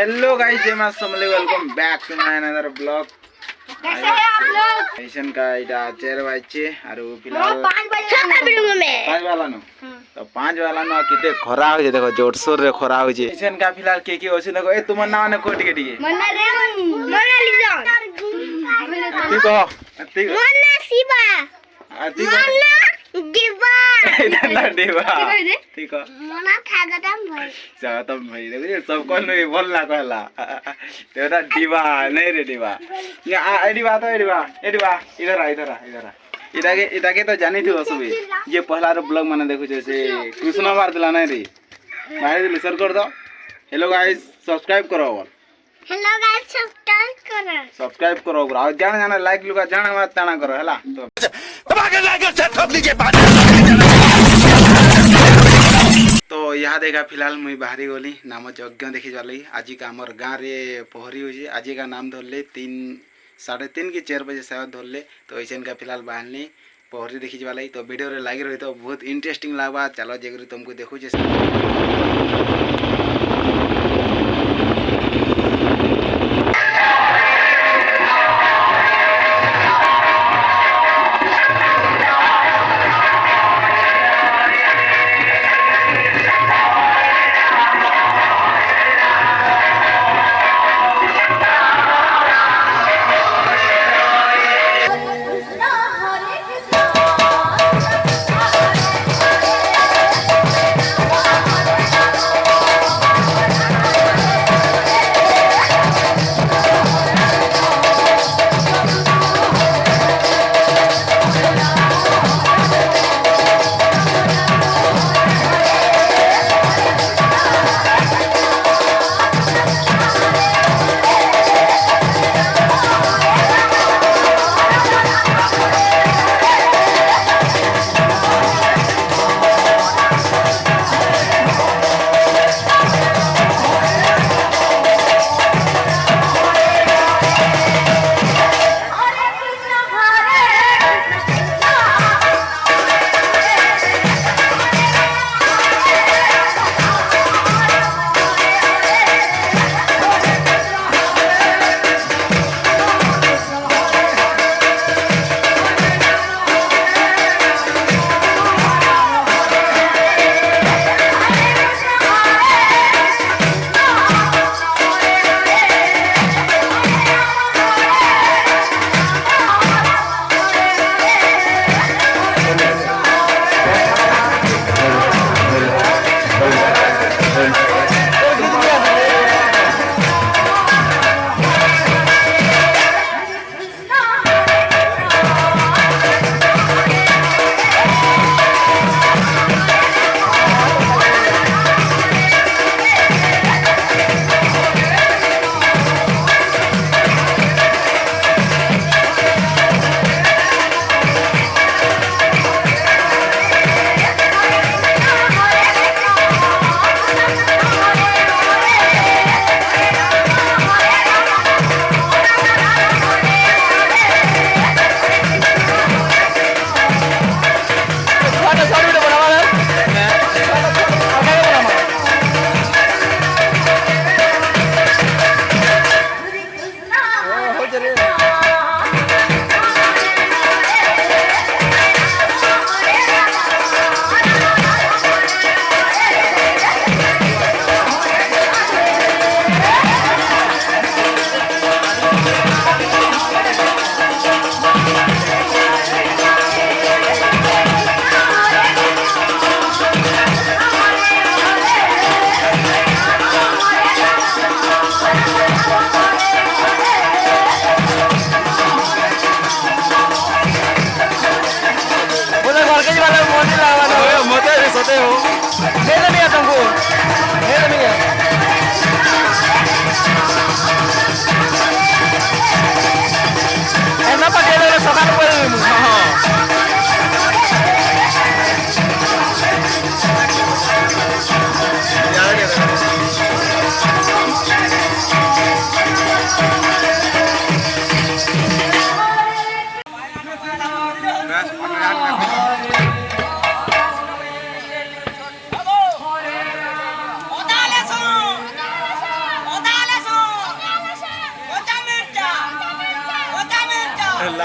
Hello guys, जय मां Samalei, welcome back to my another blog. कैसे हैं आप लोग? ऐसन का इटा 4 बजे और फिलहाल 5 बजे में 5 वाला नो तो 5 वाला नो किते खरा हो जे, देखो जोरसोर रे खरा हो जे। ऐसन का फिलहाल के होसी देखो। ए तुम नाम ने कोटी केटी मन्ना रे मन्ना लिजा ठीक हो ठीक मन्ना शिवा ठीक मन्ना दिवा ना देवा ठीक हो मन्ना स्वागतम भाई। देखो ये सब कोन में बोलना कहला तेरा दीवा नहीं रे दीवा। ये एडी बात है, एडी बात इधर आ इधर के तो जानी थी असुबी। ये पहला रो ब्लॉग माने देखो जैसे कृष्णा मार दिला नहीं रे मार दिले सर कर दो। हेलो गाइस, सब्सक्राइब करो। हेलो गाइस, सब्सक्राइब करो और जाना लाइक लुका जाना मत ताना करो हला। तो दबाकर लाइक से ठोक लीजिए। तो यहाँ देखा फिलहाल मुई बाहरी गली नाम यज्ञ देखी जाली। आज का आमर गाँव रे पोहरी हो। आज का नाम धरले 3-3:30 कि 4 बजे शायद धरले। तो ऐसा का फिलहाल बाहरनी पोहरी देखी जाली। तो वीडियो रे लागी रही तो बहुत इंटरेस्टिंग लगवा। चलो जगह तुमको देखो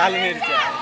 लाल मिर्चा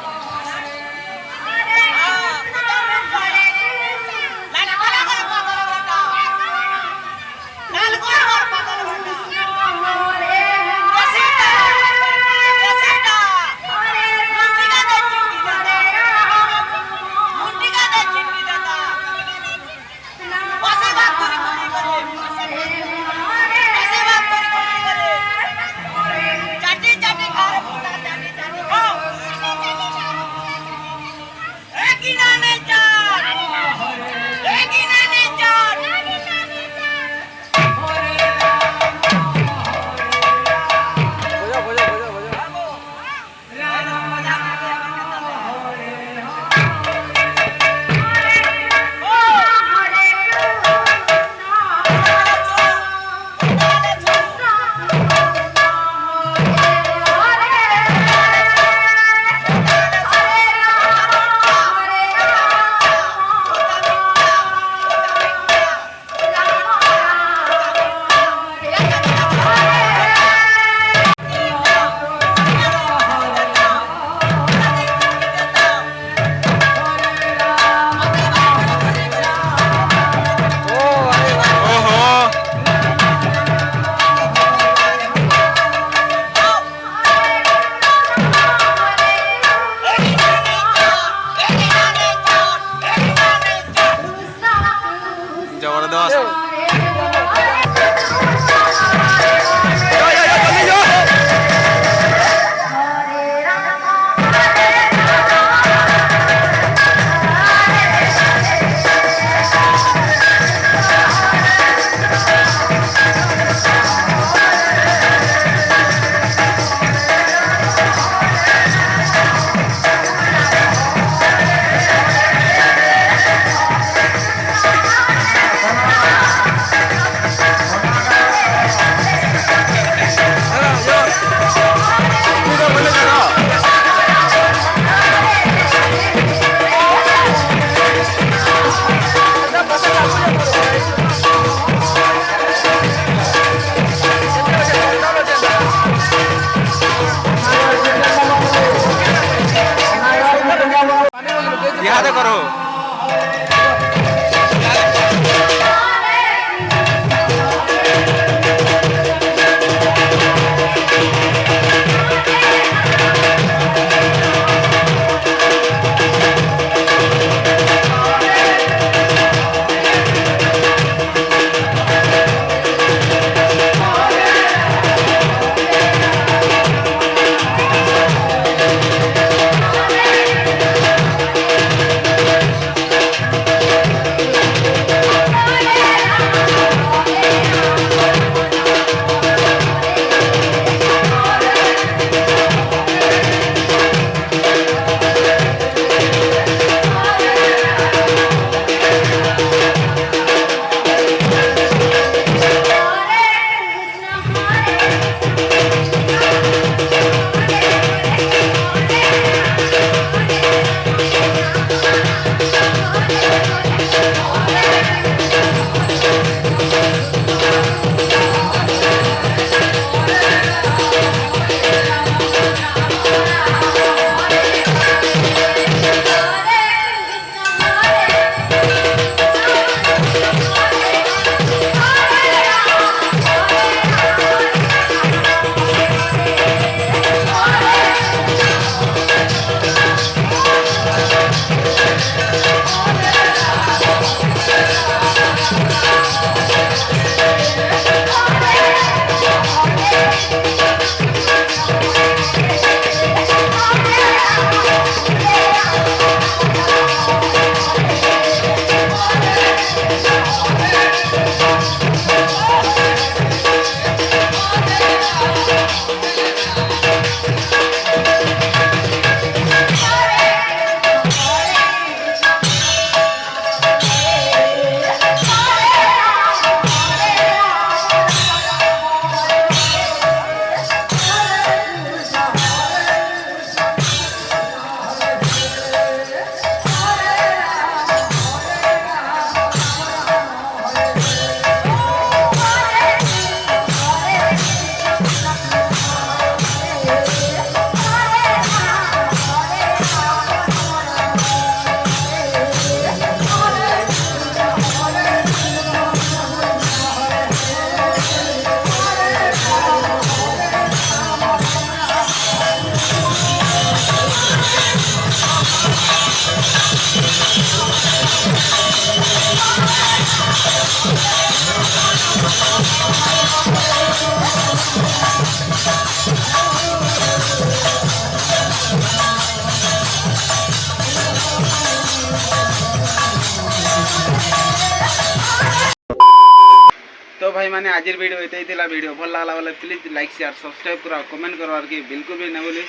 माने आज वीडियो एते थिला वीडियो भल लागला वाला प्लीज लाइक शेयर सब्सक्राइब करा कमेंट करवार के बिल्कुल भी ना बोली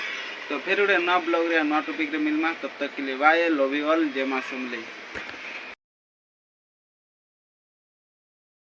तो फिर उड़े नया ब्लॉग रे नया टॉपिक रे मिलमा तब तक के लिए बाय लव यू ऑल जय मां समले।